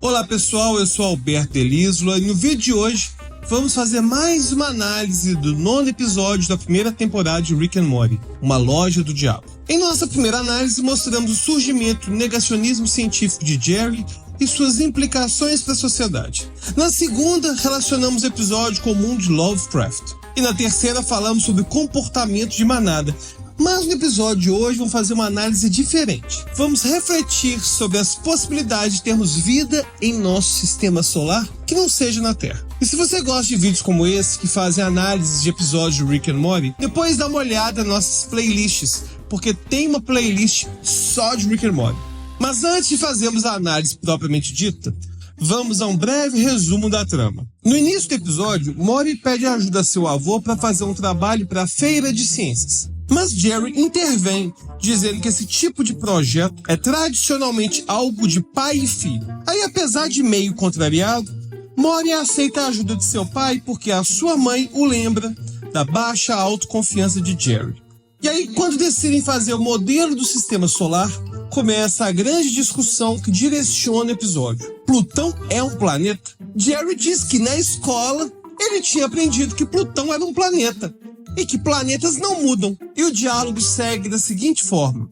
Olá pessoal, eu sou Alberto Elisla e no vídeo de hoje vamos fazer mais uma análise do 9º episódio da primeira temporada de Rick and Morty, Uma Loja do Diabo. Em nossa primeira análise mostramos o surgimento do negacionismo científico de Jerry e suas implicações para a sociedade. Na segunda, relacionamos o episódio com o mundo de Lovecraft. E na terceira falamos sobre comportamento de manada. Mas no episódio de hoje vamos fazer uma análise diferente. Vamos refletir sobre as possibilidades de termos vida em nosso sistema solar que não seja na Terra. E se você gosta de vídeos como esse, que fazem análises de episódios de Rick and Morty, depois dá uma olhada nas nossas playlists, porque tem uma playlist só de Rick and Morty. Mas antes de fazermos a análise propriamente dita, vamos a um breve resumo da trama. No início do episódio, Morty pede ajuda a seu avô para fazer um trabalho para a Feira de Ciências. Mas Jerry intervém, dizendo que esse tipo de projeto é tradicionalmente algo de pai e filho. Aí, apesar de meio contrariado, Morty aceita a ajuda de seu pai porque a sua mãe o lembra da baixa autoconfiança de Jerry. E aí, quando decidem fazer o modelo do sistema solar, começa a grande discussão que direciona o episódio. Plutão é um planeta? Jerry diz que na escola ele tinha aprendido que Plutão era um planeta e que planetas não mudam. E o diálogo segue da seguinte forma.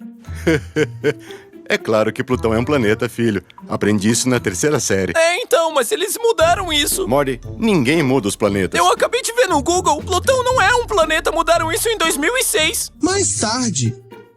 É claro que Plutão é um planeta, filho. Aprendi isso na terceira série. Então, mas eles mudaram isso. Morty, ninguém muda os planetas. Eu acabei de ver no Google, Plutão não é um planeta, mudaram isso em 2006. Mais tarde,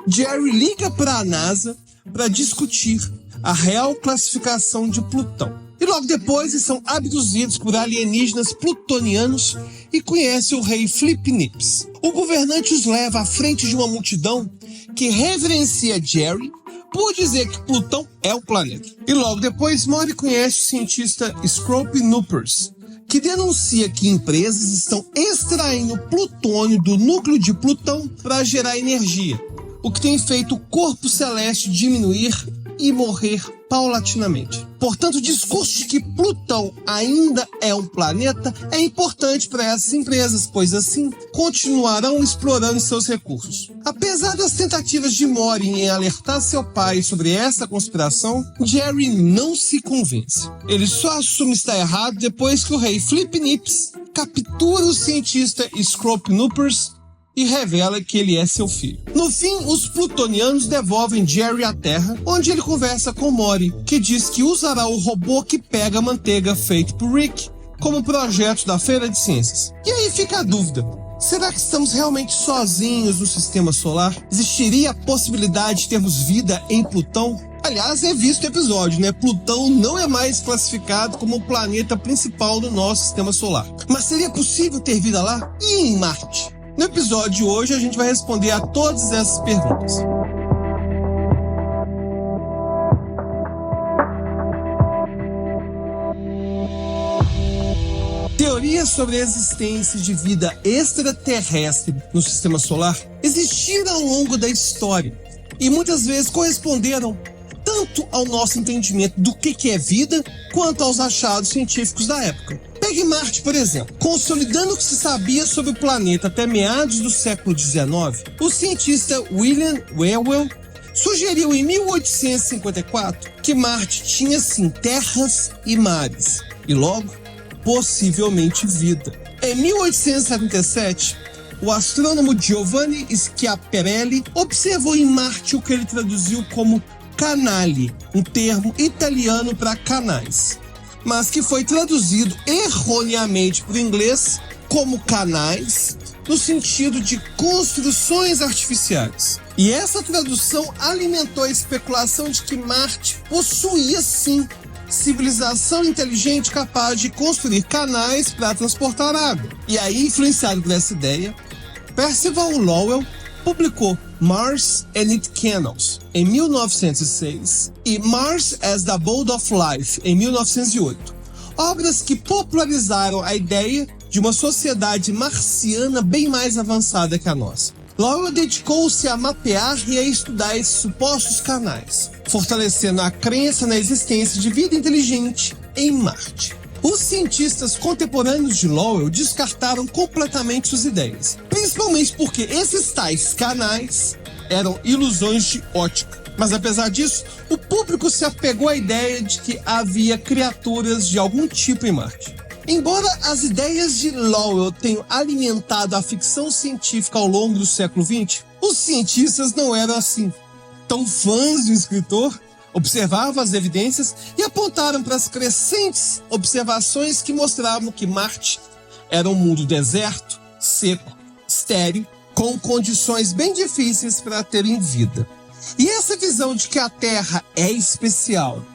Jerry liga para a NASA para discutir a real classificação de Plutão. E logo depois eles são abduzidos por alienígenas plutonianos e conhecem o rei Flip Nips. O governante os leva à frente de uma multidão que reverencia Jerry por dizer que Plutão é um planeta. E logo depois Morty conhece o cientista Scrope Noopers, que denuncia que empresas estão extraindo plutônio do núcleo de Plutão para gerar energia, o que tem feito o corpo celeste diminuir e morrer paulatinamente. Portanto, o discurso de que Plutão ainda é um planeta é importante para essas empresas, pois assim continuarão explorando seus recursos. Apesar das tentativas de Morty em alertar seu pai sobre essa conspiração, Jerry não se convence. Ele só assume estar errado depois que o rei Flip Nips captura o cientista Scrope Noopers e revela que ele é seu filho. No fim, os plutonianos devolvem Jerry à Terra, onde ele conversa com Morty, que diz que usará o robô que pega a manteiga feito por Rick como projeto da Feira de Ciências. E aí fica a dúvida. Será que estamos realmente sozinhos no sistema solar? Existiria a possibilidade de termos vida em Plutão? Aliás, é visto o episódio, né? Plutão não é mais classificado como o planeta principal do nosso sistema solar. Mas seria possível ter vida lá? E em Marte? No episódio de hoje, a gente vai responder a todas essas perguntas. Teorias sobre a existência de vida extraterrestre no sistema solar existiram ao longo da história e muitas vezes corresponderam tanto ao nosso entendimento do que é vida, quanto aos achados científicos da época. Pegue Marte, por exemplo. Consolidando o que se sabia sobre o planeta até meados do século XIX, o cientista William Whewell sugeriu em 1854 que Marte tinha sim terras e mares, e logo, possivelmente vida. Em 1877, o astrônomo Giovanni Schiaparelli observou em Marte o que ele traduziu como canali, um termo italiano para canais, mas que foi traduzido erroneamente para o inglês como canais, no sentido de construções artificiais. E essa tradução alimentou a especulação de que Marte possuía sim civilização inteligente capaz de construir canais para transportar água. E aí, influenciado por essa ideia, Percival Lowell publicou Mars and Its Canals, em 1906, e Mars as the Abode of Life, em 1908. Obras que popularizaram a ideia de uma sociedade marciana bem mais avançada que a nossa. Lowell dedicou-se a mapear e a estudar esses supostos canais, fortalecendo a crença na existência de vida inteligente em Marte. Os cientistas contemporâneos de Lowell descartaram completamente suas ideias, principalmente porque esses tais canais eram ilusões de ótica. Mas apesar disso, o público se apegou à ideia de que havia criaturas de algum tipo em Marte. Embora as ideias de Lowell tenham alimentado a ficção científica ao longo do século XX, os cientistas não eram assim. Tão fãs do escritor, observavam as evidências e apontaram para as crescentes observações que mostravam que Marte era um mundo deserto, seco, estéril, com condições bem difíceis para terem vida. E essa visão de que a Terra é especial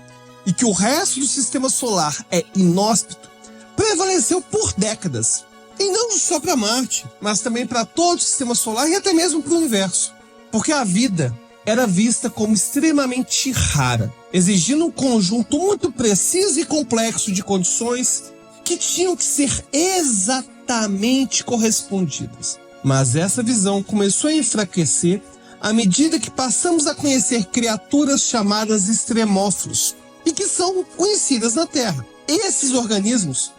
e que o resto do sistema solar é inóspito prevaleceu por décadas. E não só para Marte, mas também para todo o sistema solar e até mesmo para o universo. Porque a vida era vista como extremamente rara, exigindo um conjunto muito preciso e complexo de condições que tinham que ser exatamente correspondidas. Mas essa visão começou a enfraquecer à medida que passamos a conhecer criaturas chamadas extremófilos e que são conhecidas na Terra. Esses organismos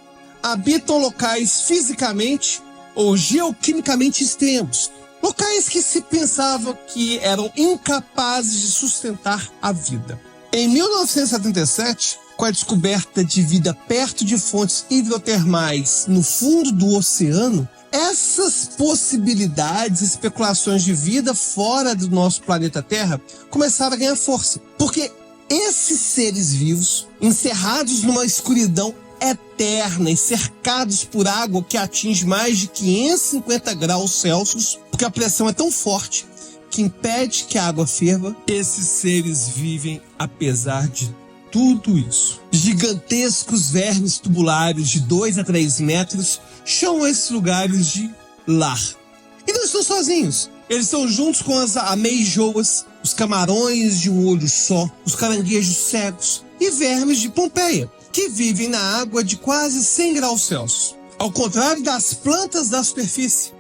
habitam locais fisicamente ou geoquimicamente extremos, locais que se pensava que eram incapazes de sustentar a vida. Em 1977, com a descoberta de vida perto de fontes hidrotermais no fundo do oceano, essas possibilidades e especulações de vida fora do nosso planeta Terra começaram a ganhar força. Porque esses seres vivos, encerrados numa escuridão eterna e cercados por água que atinge mais de 550 graus Celsius, porque a pressão é tão forte que impede que a água ferva, esses seres vivem apesar de tudo isso. Gigantescos vermes tubulares de 2 a 3 metros chamam esses lugares de lar. E não estão sozinhos. Eles estão juntos com as ameijoas, os camarões de um olho só, os caranguejos cegos e vermes de Pompeia, que vivem na água de quase 100 graus Celsius. Ao contrário das plantas da superfície,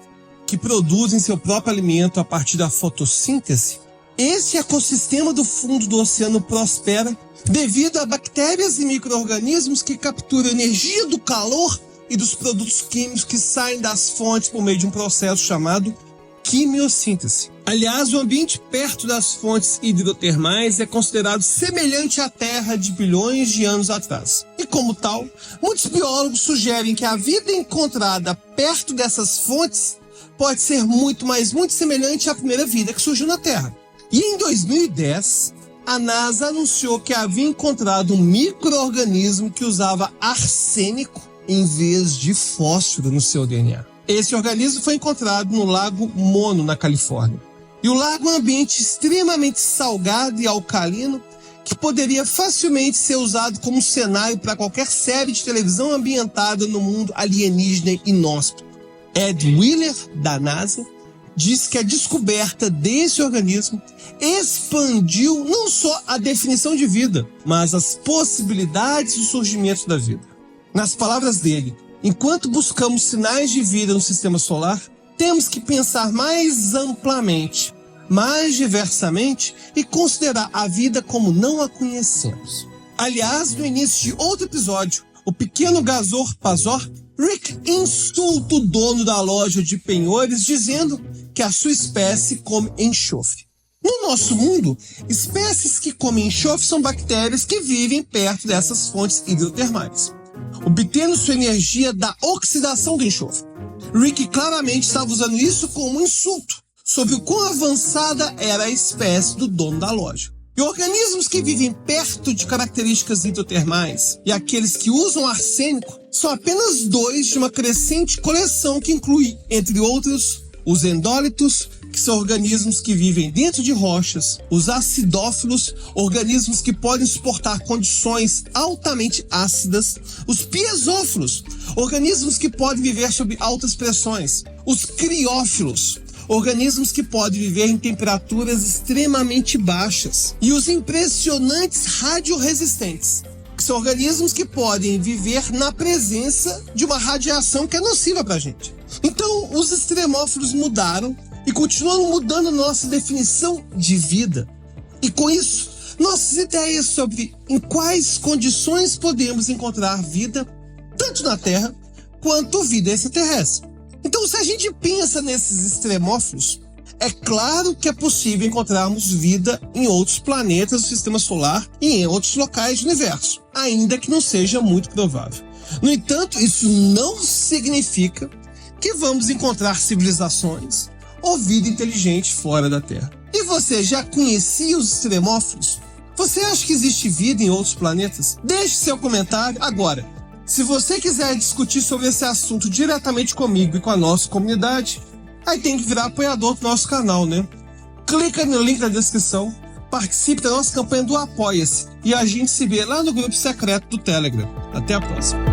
que produzem seu próprio alimento a partir da fotossíntese, esse ecossistema do fundo do oceano prospera devido a bactérias e micro-organismos que capturam energia do calor e dos produtos químicos que saem das fontes por meio de um processo chamado quimiossíntese. Aliás, o ambiente perto das fontes hidrotermais é considerado semelhante à Terra de bilhões de anos atrás. E como tal, muitos biólogos sugerem que a vida encontrada perto dessas fontes pode ser muito semelhante à primeira vida que surgiu na Terra. E em 2010, a NASA anunciou que havia encontrado um micro-organismo que usava arsênico em vez de fósforo no seu DNA. Esse organismo foi encontrado no Lago Mono, na Califórnia. E o lago é um ambiente extremamente salgado e alcalino que poderia facilmente ser usado como cenário para qualquer série de televisão ambientada no mundo alienígena inóspito. Ed Wheeler, da NASA, diz que a descoberta desse organismo expandiu não só a definição de vida, mas as possibilidades do surgimento da vida. Nas palavras dele, enquanto buscamos sinais de vida no sistema solar, temos que pensar mais amplamente, mais diversamente e considerar a vida como não a conhecemos. Aliás, no início de outro episódio, o pequeno Gazor Pazor, Rick insulta o dono da loja de penhores dizendo que a sua espécie come enxofre. No nosso mundo, espécies que comem enxofre são bactérias que vivem perto dessas fontes hidrotermais, obtendo sua energia da oxidação do enxofre. Rick claramente estava usando isso como um insulto sobre o quão avançada era a espécie do dono da loja. E organismos que vivem perto de características hidrotermais e aqueles que usam arsênico são apenas 2 de uma crescente coleção que inclui, entre outros, os endólitos, que são organismos que vivem dentro de rochas, os acidófilos, organismos que podem suportar condições altamente ácidas, os piezófilos, organismos que podem viver sob altas pressões, os criófilos, organismos que podem viver em temperaturas extremamente baixas, e os impressionantes radioresistentes, que são organismos que podem viver na presença de uma radiação que é nociva para a gente. Então, os extremófilos mudaram e continuam mudando nossa definição de vida. E com isso, nossas ideias sobre em quais condições podemos encontrar vida, tanto na Terra quanto vida extraterrestre. Então, se a gente pensa nesses extremófilos, É claro que é possível encontrarmos vida em outros planetas do Sistema Solar e em outros locais do universo, ainda que não seja muito provável. No entanto, isso não significa que vamos encontrar civilizações ou vida inteligente fora da Terra. E você já conhecia os extremófilos? Você acha que existe vida em outros planetas? Deixe seu comentário agora. Se você quiser discutir sobre esse assunto diretamente comigo e com a nossa comunidade, aí tem que virar apoiador do nosso canal, né? Clica no link da descrição, participe da nossa campanha do Apoia-se e a gente se vê lá no grupo secreto do Telegram. Até a próxima.